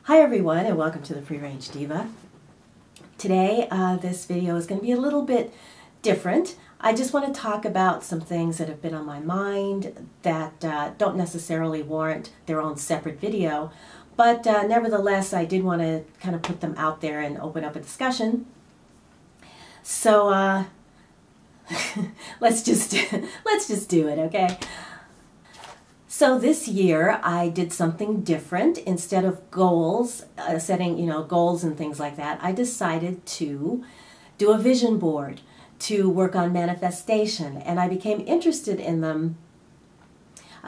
Hi everyone, and welcome to the Free Range Diva. Today this video is going to be a little bit different. I just want to talk about some things that have been on my mind that don't necessarily warrant their own separate video, but nevertheless I did want to kind of put them out there and open up a discussion. So let's just do it, okay? So this year I did something different. Instead of goals, setting goals and things like that, I decided to do a vision board to work on manifestation, and I became interested in them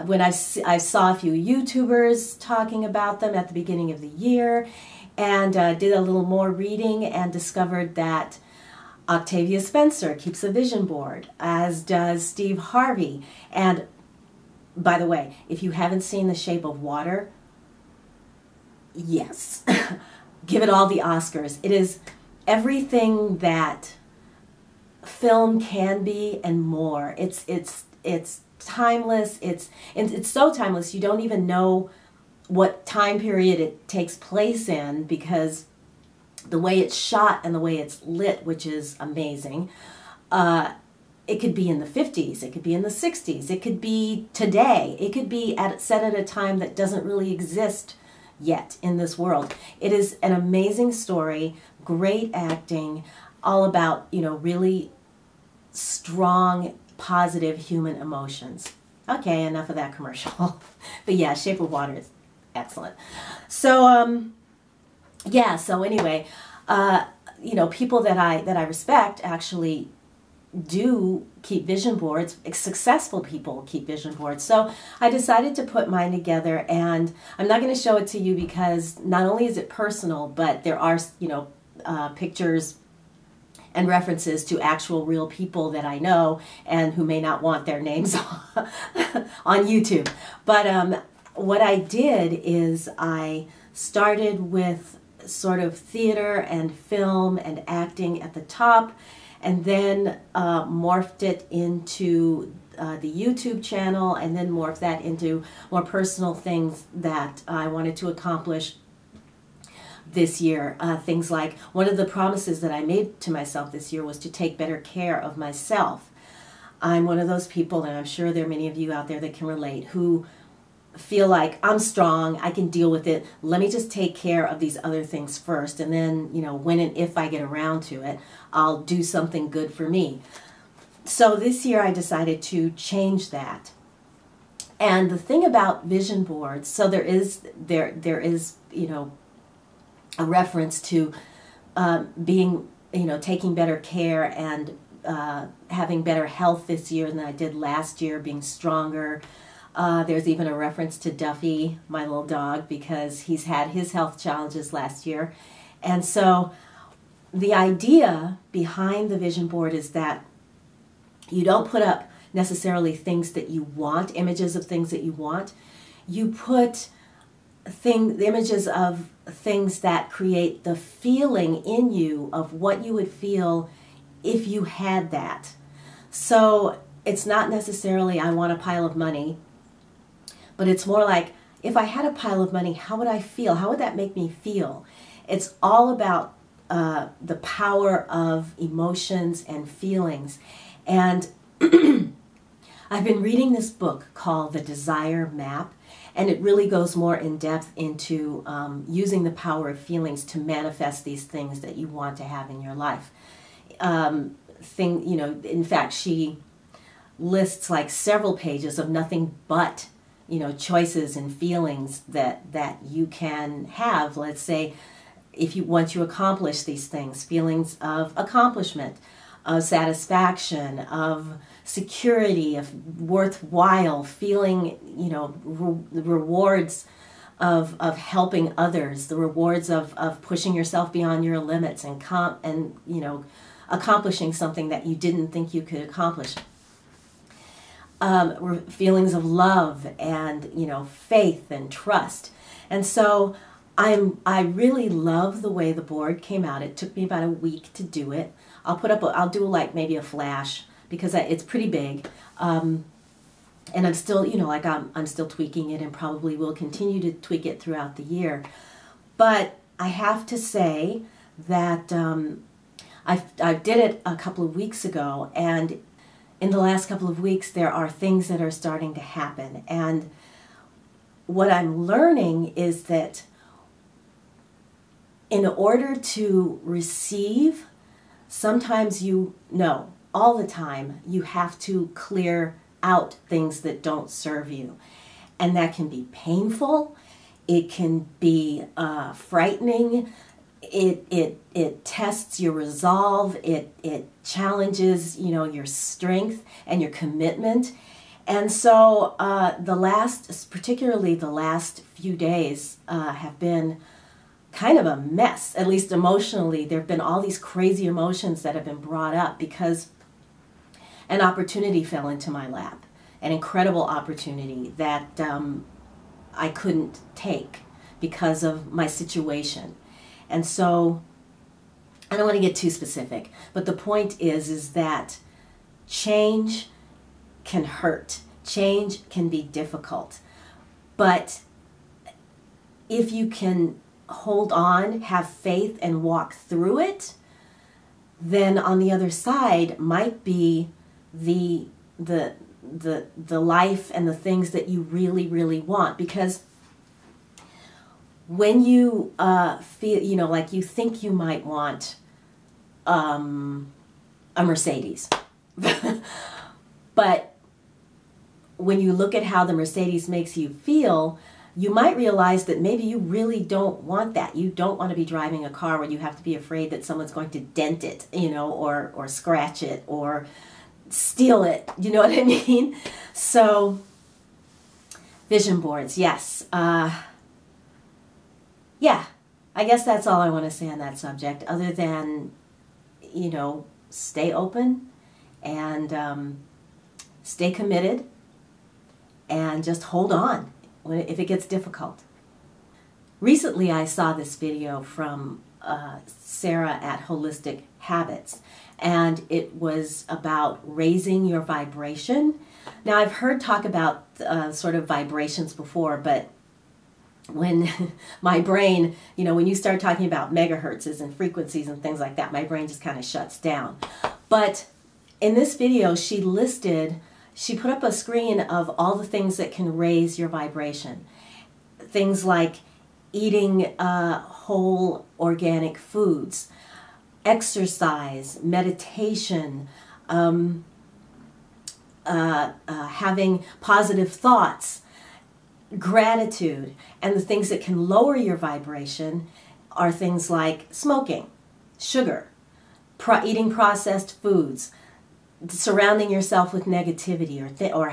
when I saw a few YouTubers talking about them at the beginning of the year, and did a little more reading and discovered that Octavia Spencer keeps a vision board, as does Steve Harvey. And by the way, if you haven't seen The Shape of Water, yes, give it all the Oscars. It is everything that film can be and more. It's timeless. It's so timeless you don't even know what time period it takes place in, because the way it's shot and the way it's lit, which is amazing. It could be in the 50s, it could be in the 60s, it could be today, it could be set at a time that doesn't really exist yet in this world. It is an amazing story, great acting, all about, really strong, positive human emotions. Okay, enough of that commercial. But yeah, Shape of Water is excellent. So, yeah, so anyway, people that I respect actually do keep vision boards. Successful people keep vision boards. So I decided to put mine together, and I'm not going to show it to you because not only is it personal, but there are pictures and references to actual real people that I know and who may not want their names on YouTube. But what I did is I started with sort of theater and film and acting at the top, and then morphed it into the YouTube channel, and then morphed that into more personal things that I wanted to accomplish this year. Things like, one of the promises that I made to myself this year was to take better care of myself. I'm one of those people, and I'm sure there are many of you out there that can relate, who feel like, I'm strong, I can deal with it, let me just take care of these other things first, and then, when and if I get around to it, I'll do something good for me. So this year I decided to change that. And the thing about vision boards, so there is a reference to being, taking better care and having better health this year than I did last year, being stronger. There's even a reference to Duffy, my little dog, because he's had his health challenges last year. And so the idea behind the vision board is that you don't put up necessarily things that you want, images of things that you want. You put images of things that create the feeling in you of what you would feel if you had that. So it's not necessarily, I want a pile of money, but it's more like, if I had a pile of money, how would I feel? How would that make me feel? It's all about the power of emotions and feelings. And I've been reading this book called The Desire Map, and it really goes more in depth into using the power of feelings to manifest these things that you want to have in your life. In fact, she lists like several pages of nothing but choices and feelings that you can have. Let's say, once you accomplish these things, feelings of accomplishment, of satisfaction, of security, of worthwhile, feeling, the rewards of helping others, the rewards of pushing yourself beyond your limits and accomplishing something that you didn't think you could accomplish. Feelings of love and faith and trust. And so I really love the way the board came out. It took me about a week to do it. I'll do like maybe a flash, because it's pretty big. And I'm still, I'm still tweaking it, and probably will continue to tweak it throughout the year. But I have to say that I did it a couple of weeks ago, and in the last couple of weeks there are things that are starting to happen. And what I'm learning is that in order to receive, sometimes all the time, you have to clear out things that don't serve you. And that can be painful. It can be frightening. It tests your resolve. It challenges, your strength and your commitment. And so particularly the last few days have been kind of a mess, at least emotionally. There have been all these crazy emotions that have been brought up because an opportunity fell into my lap, an incredible opportunity that I couldn't take because of my situation. And so I don't want to get too specific, but the point is that change can hurt. Change can be difficult. But if you can hold on, have faith, and walk through it, then on the other side might be the life and the things that you really, really want. Because when you feel, like you think you might want a Mercedes, but when you look at how the Mercedes makes you feel, you might realize that maybe you really don't want that. You don't want to be driving a car where you have to be afraid that someone's going to dent it, or scratch it or steal it. You know what I mean? So, vision boards, yes. Yeah, I guess that's all I want to say on that subject, other than, stay open and stay committed and just hold on if it gets difficult. Recently I saw this video from Sarah at Holistic Habits, and it was about raising your vibration. Now I've heard talk about sort of vibrations before, but when my brain, when you start talking about megahertzes and frequencies and things like that, my brain just kind of shuts down. But in this video she put up a screen of all the things that can raise your vibration. Things like eating whole organic foods, exercise, meditation, having positive thoughts, gratitude. And the things that can lower your vibration are things like smoking, sugar, eating processed foods, surrounding yourself with negativity, or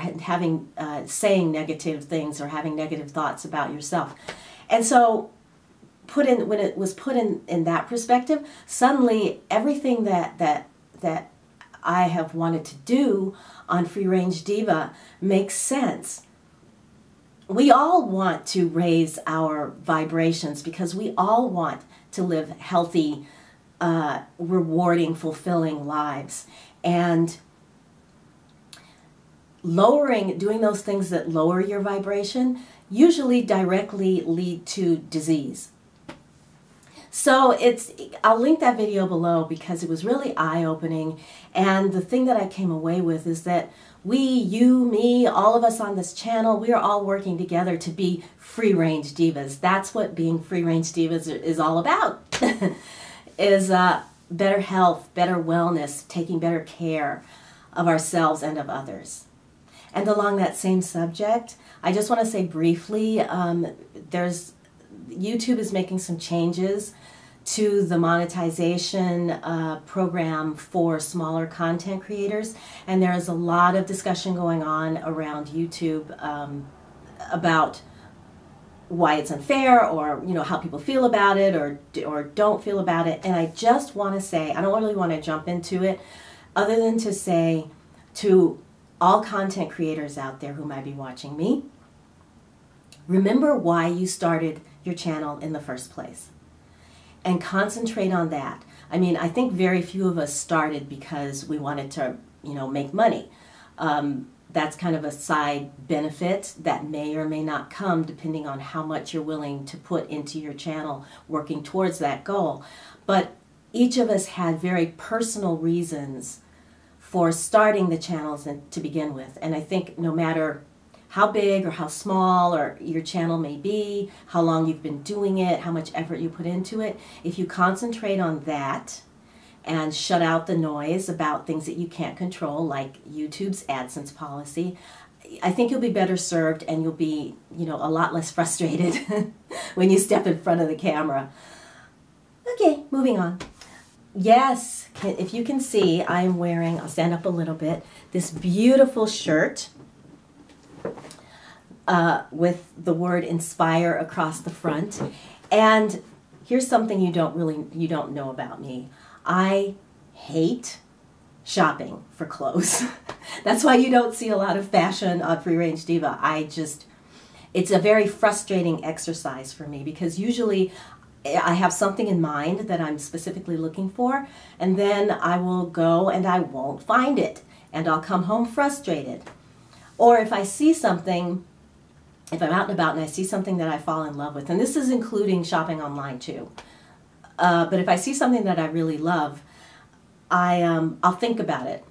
saying negative things or having negative thoughts about yourself. And so when it was put in that perspective, suddenly everything that I have wanted to do on Free Range Diva makes sense. We all want to raise our vibrations because we all want to live healthy, rewarding, fulfilling lives. And doing those things that lower your vibration usually directly lead to disease. So I'll link that video below because it was really eye-opening. And the thing that I came away with is that you, me, all of us on this channel, we are all working together to be free-range divas. That's what being free-range divas is all about. Is better health, better wellness, taking better care of ourselves and of others. And along that same subject, I just want to say briefly, YouTube is making some changes to the monetization program for smaller content creators, and there is a lot of discussion going on around YouTube about why it's unfair, or how people feel about it, or don't feel about it. And I just want to say, I don't really want to jump into it, other than to say to all content creators out there who might be watching me, remember why you started your channel in the first place, and concentrate on that. I mean, I think very few of us started because we wanted to, make money. that's kind of a side benefit that may or may not come depending on how much you're willing to put into your channel working towards that goal. But each of us had very personal reasons for starting the channels to begin with. And I think no matter how big or how small or your channel may be, how long you've been doing it, how much effort you put into it, if you concentrate on that and shut out the noise about things that you can't control, like YouTube's AdSense policy, I think you'll be better served, and you'll be, a lot less frustrated when you step in front of the camera. Okay, moving on. Yes, if you can see, I'm wearing, I'll stand up a little bit, this beautiful shirt with the word inspire across the front. And here's something you don't know about me. I hate shopping for clothes. That's why you don't see a lot of fashion on Free Range Diva. It's a very frustrating exercise for me, because usually I have something in mind that I'm specifically looking for, and then I will go and I won't find it, and I'll come home frustrated. Or if I see something, if I'm out and about and I see something that I fall in love with, and this is including shopping online too, but if I see something that I really love, I'll think about it.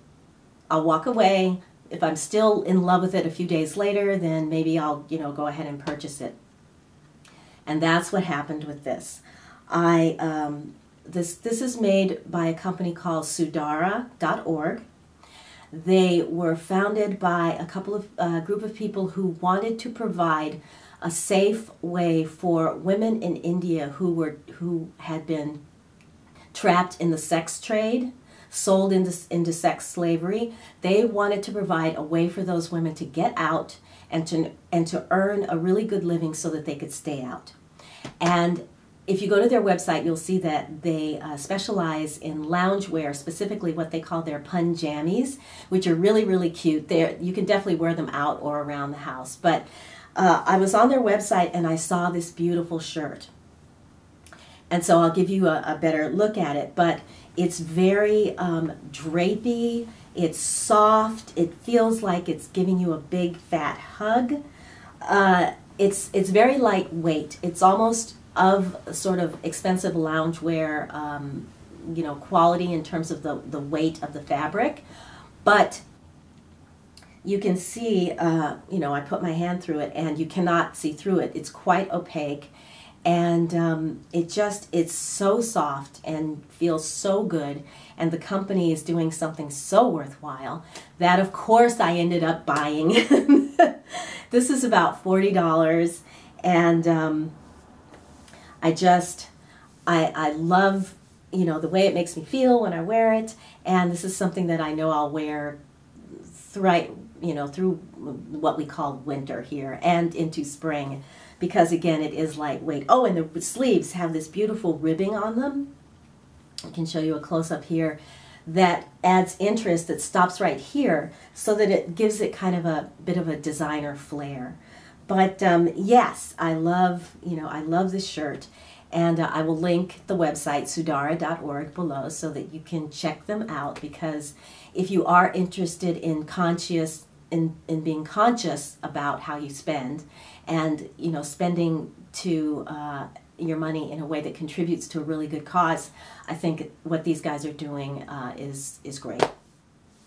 I'll walk away. If I'm still in love with it a few days later, then maybe I'll go ahead and purchase it. And that's what happened with this. This is made by a company called Sudara.org. They were founded by a group of people who wanted to provide a safe way for women in India who had been trapped in the sex trade, sold into sex slavery. They wanted to provide a way for those women to get out and to earn a really good living so that they could stay out. And if you go to their website, you'll see that they specialize in loungewear, specifically what they call their punjamis, which are really, really cute. You can definitely wear them out or around the house. But I was on their website and I saw this beautiful shirt. And so I'll give you a better look at it. But it's very drapey. It's soft. It feels like it's giving you a big fat hug. It's very lightweight. It's almost of sort of expensive loungewear, quality in terms of the weight of the fabric. But you can see, I put my hand through it and you cannot see through it. It's quite opaque. And it's so soft and feels so good. And the company is doing something so worthwhile that, of course, I ended up buying. This is about $40. And I love, the way it makes me feel when I wear it. And this is something that I know I'll wear through what we call winter here and into spring. Because again, it is lightweight. Oh, and the sleeves have this beautiful ribbing on them. I can show you a close-up here that adds interest, that stops right here so that it gives it kind of a bit of a designer flair. But yes, I love this shirt. And I will link the website, Sudara.org, below so that you can check them out, because if you are interested in being conscious about how you spend, and spending your money in a way that contributes to a really good cause, I think what these guys are doing is great.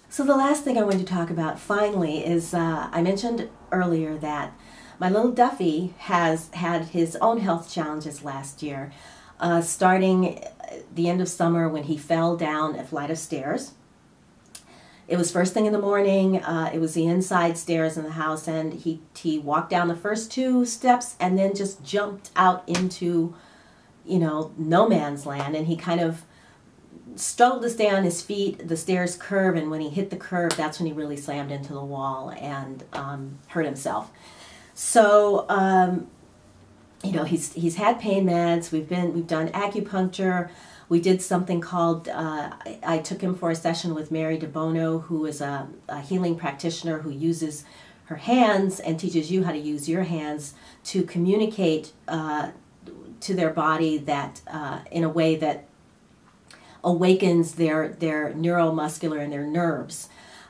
So the last thing I wanted to talk about finally is I mentioned earlier that my little Duffy has had his own health challenges last year, starting the end of summer when he fell down a flight of stairs. It was first thing in the morning. It was the inside stairs in the house, and he walked down the first 2 steps and then just jumped out into, no man's land. And he kind of struggled to stay on his feet. The stairs curve, and when he hit the curve, that's when he really slammed into the wall and hurt himself. So, he's had pain meds. We've done acupuncture. We did something called, I took him for a session with Mary DeBono, who is a healing practitioner who uses her hands and teaches you how to use your hands to communicate to their body that in a way that awakens their neuromuscular and their nerves.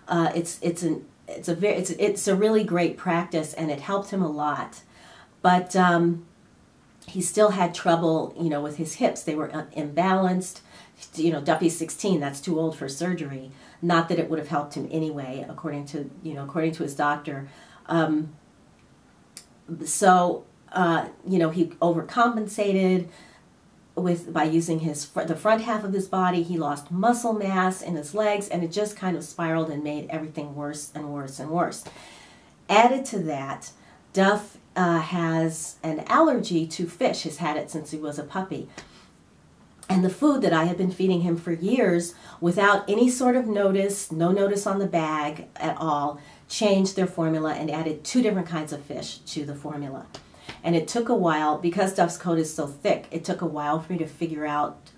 It's it's a really great practice, and it helped him a lot. But he still had trouble, with his hips. They were imbalanced. Duffy's 16. That's too old for surgery. Not that it would have helped him anyway, according to his doctor. So he overcompensated by using the front half of his body. He lost muscle mass in his legs, and it just kind of spiraled and made everything worse and worse and worse. Added to that, Duff has an allergy to fish. He's had it since he was a puppy. And the food that I had been feeding him for years, without any sort of notice, no notice on the bag at all, changed their formula and added 2 different kinds of fish to the formula. And it took a while, because Duff's coat is so thick, it took a while for me to figure out,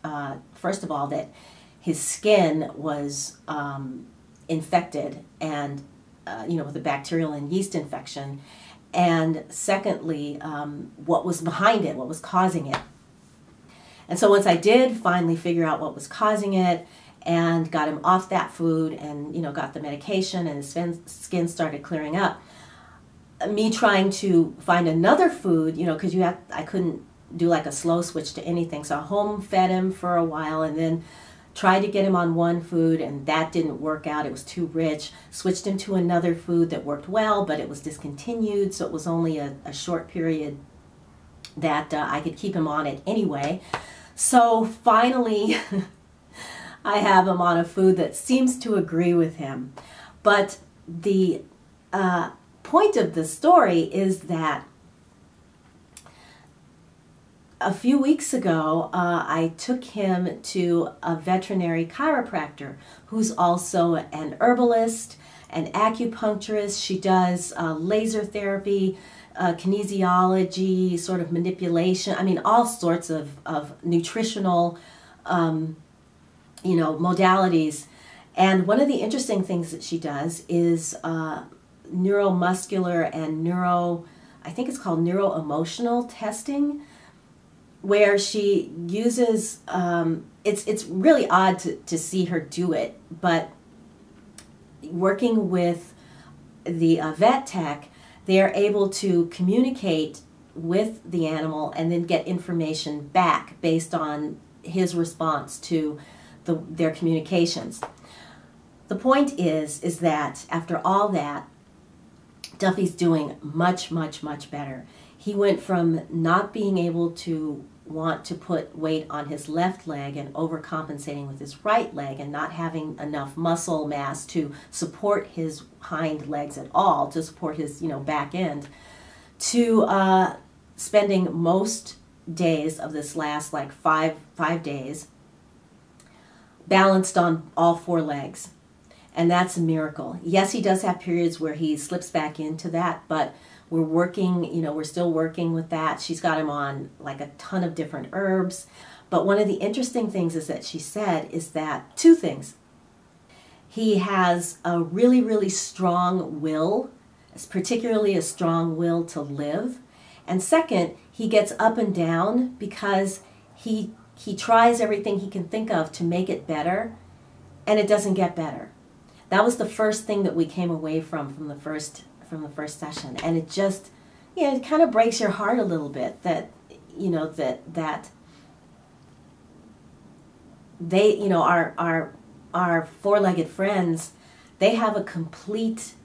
first of all, that his skin was infected and, with a bacterial and yeast infection. And secondly, what was behind it, what was causing it. And so once I did finally figure out what was causing it and got him off that food and, got the medication, and his skin started clearing up, me trying to find another food, because I couldn't do like a slow switch to anything. So I home fed him for a while and then tried to get him on one food, and that didn't work out. It was too rich. Switched him to another food that worked well, but it was discontinued. So it was only a short period that I could keep him on it anyway. So finally, I have him on a food that seems to agree with him. But the point of the story is that a few weeks ago, I took him to a veterinary chiropractor who's also an herbalist, an acupuncturist. She does laser therapy, kinesiology, sort of manipulation. I mean, all sorts of nutritional, modalities. And one of the interesting things that she does is neuromuscular and I think it's called neuroemotional testing, where she uses, it's really odd to see her do it, but working with the vet tech, they are able to communicate with the animal and then get information back based on his response to their communications. The point is that after all that, Duffy's doing much, much, much better. He went from not being able to want to put weight on his left leg and overcompensating with his right leg and not having enough muscle mass to support his hind legs at all, to support his back end, to spending most days of this last like five days balanced on all 4 legs. And that's a miracle. Yes, he does have periods where he slips back into that, but we're working, we're still working with that. She's got him on like a ton of different herbs. But one of the interesting things is that she said is that 2 things. He has a really, really strong will, particularly a strong will to live. And second, he gets up and down because he tries everything he can think of to make it better, and it doesn't get better. That was the first thing that we came away from the first session, and it just, it kind of breaks your heart a little bit that that they, our 4-legged friends, they have a complete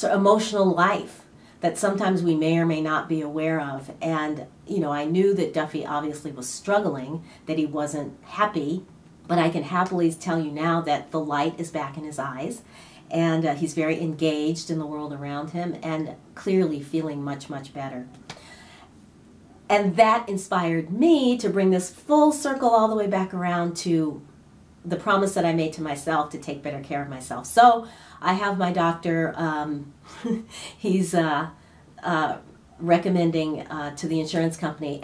emotional life that sometimes we may or may not be aware of. And I knew that Duffy obviously was struggling, that he wasn't happy. But I can happily tell you now that the light is back in his eyes, and he's very engaged in the world around him and clearly feeling much, much better. And that inspired me to bring this full circle all the way back around to the promise that I made to myself to take better care of myself. So I have my doctor, he's recommending to the insurance company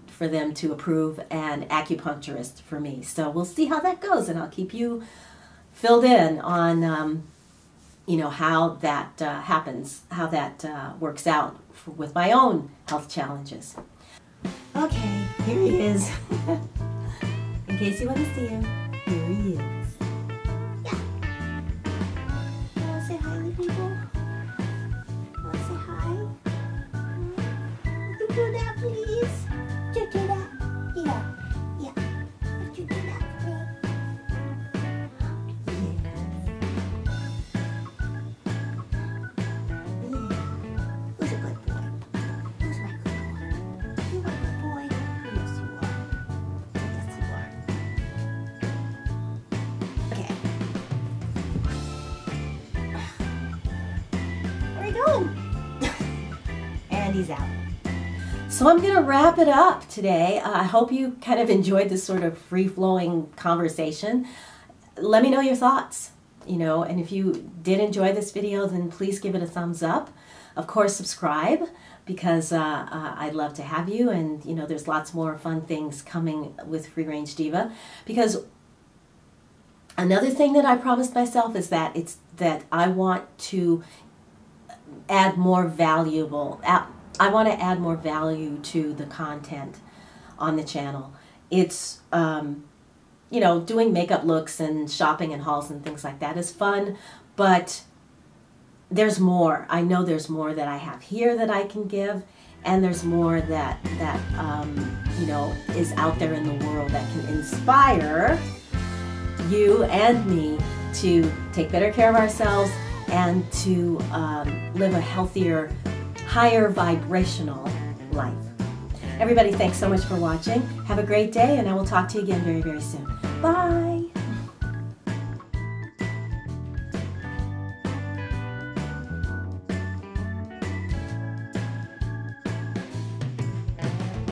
for them to approve an acupuncturist for me. So we'll see how that goes, and I'll keep you filled in on how that happens, how that works out with my own health challenges. Okay, here he is. In case you want to see him, here he is. So I'm going to wrap it up today. I hope you kind of enjoyed this sort of free-flowing conversation. Let me know your thoughts, and if you did enjoy this video, then please give it a thumbs up. Of course, subscribe, because I'd love to have you, and there's lots more fun things coming with Free Range Diva. Because another thing that I promised myself is that I want to add more I want to add more value to the content on the channel. It's doing makeup looks and shopping and hauls and things like that is fun, but there's more. I know there's more that I have here that I can give, and there's more that is out there in the world that can inspire you and me to take better care of ourselves and to live a healthier, higher vibrational life. Everybody, thanks so much for watching. Have a great day, and I will talk to you again very, very soon. Bye.